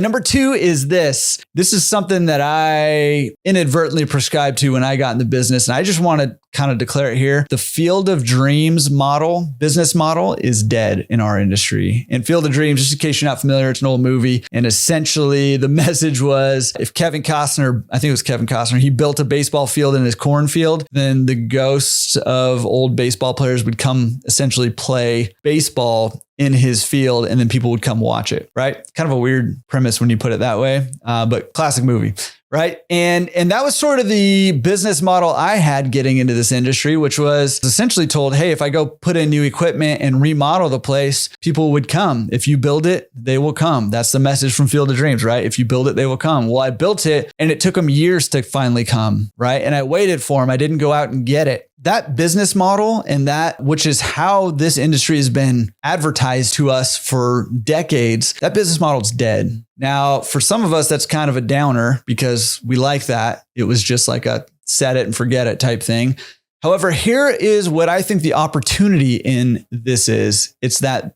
Number two is this. This is something that I inadvertently prescribed to when I got in the business. And I just want to kind of declare it here. The Field of Dreams model, business model, is dead in our industry. And Field of Dreams, just in case you're not familiar, it's an old movie. And essentially the message was, if Kevin Costner, I think it was Kevin Costner, he built a baseball field in his cornfield, then the ghosts of old baseball players would come essentially play baseball in his field, and then people would come watch it, right? Kind of a weird premise when you put it that way, but classic movie, right? And that was sort of the business model I had getting into this industry, which was essentially told, hey, if I go put in new equipment and remodel the place, people would come. If you build it, they will come. That's the message from Field of Dreams, right? If you build it, they will come. Well, I built it and it took them years to finally come, right? And I waited for them. I didn't go out and get it. That business model, and that, which is how this industry has been advertised to us for decades, that business model is dead. Now, for some of us, that's kind of a downer because we like that. It was just like a set it and forget it type thing. However, here is what I think the opportunity in this is. It's that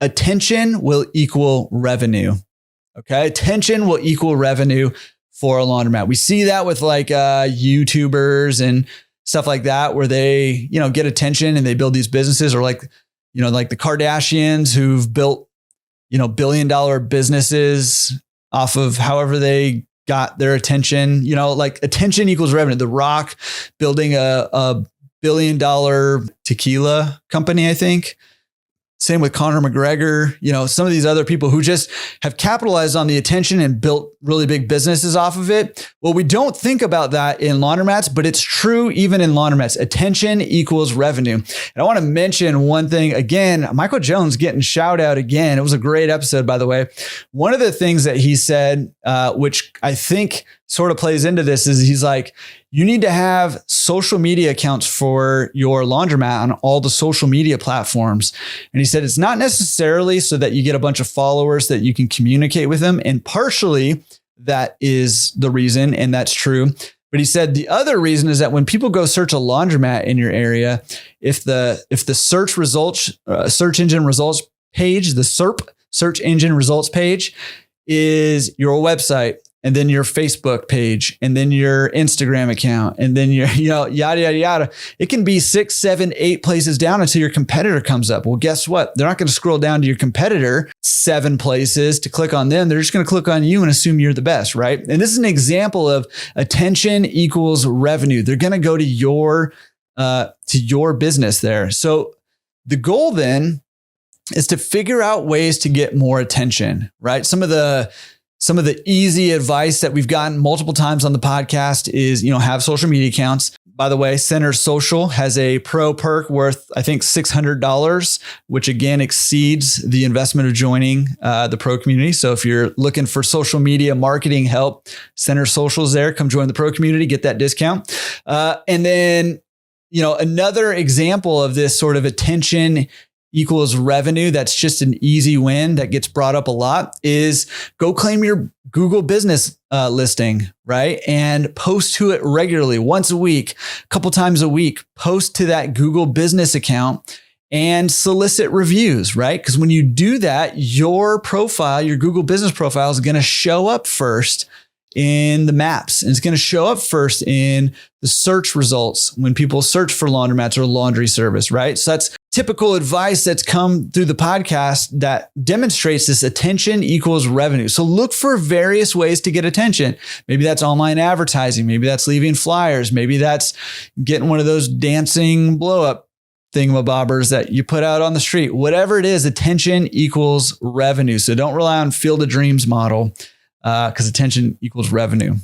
attention will equal revenue. Okay. Attention will equal revenue for a laundromat. We see that with like YouTubers and stuff like that, where they, get attention and they build these businesses, or like the Kardashians who've built, billion-dollar businesses off of however they got their attention, like attention equals revenue. The Rock building a billion-dollar tequila company, I think. Same with Conor McGregor, some of these other people who just have capitalized on the attention and built really big businesses off of it. Well, we don't think about that in laundromats, but it's true even in laundromats. Attention equals revenue. And I want to mention one thing again. Michael Jones getting shout out again. It was a great episode, by the way. One of the things that he said, which I think sort of plays into this, is he's like, you need to have social media accounts for your laundromat on all the social media platforms. And he said, it's not necessarily so that you get a bunch of followers that you can communicate with them. And partially that is the reason, and that's true. But he said the other reason is that when people go search a laundromat in your area, if the search results, search engine results page, the SERP, search engine results page, is your website, and then your Facebook page, and then your Instagram account, and then your, yada, yada, yada. It can be 6, 7, 8 places down until your competitor comes up. Well, guess what? They're not going to scroll down to your competitor 7 places to click on them. They're just going to click on you and assume you're the best, right? And this is an example of attention equals revenue. They're going to go to your business there. So the goal then is to figure out ways to get more attention, right? Some of the easy advice that we've gotten multiple times on the podcast is, have social media accounts. By the way, Center Social has a pro perk worth, I think, $600, which again exceeds the investment of joining the pro community. So if you're looking for social media marketing help, Center Social's there. Come join the pro community, get that discount. And then, another example of this sort of attention equals revenue, that's just an easy win that gets brought up a lot, is go claim your Google business listing, right? And post to it regularly, once a week, a couple times a week. Post to that Google business account and solicit reviews, right? Because when you do that, your profile, your Google business profile, is going to show up first in the maps, and it's going to show up first in the search results when people search for laundromats or laundry service, right? So that's typical advice that's come through the podcast that demonstrates this attention equals revenue. So look for various ways to get attention. Maybe that's online advertising. Maybe that's leaving flyers. Maybe that's getting one of those dancing blow up thingamabobbers that you put out on the street. Whatever it is, attention equals revenue. So don't rely on Field of Dreams model, because attention equals revenue.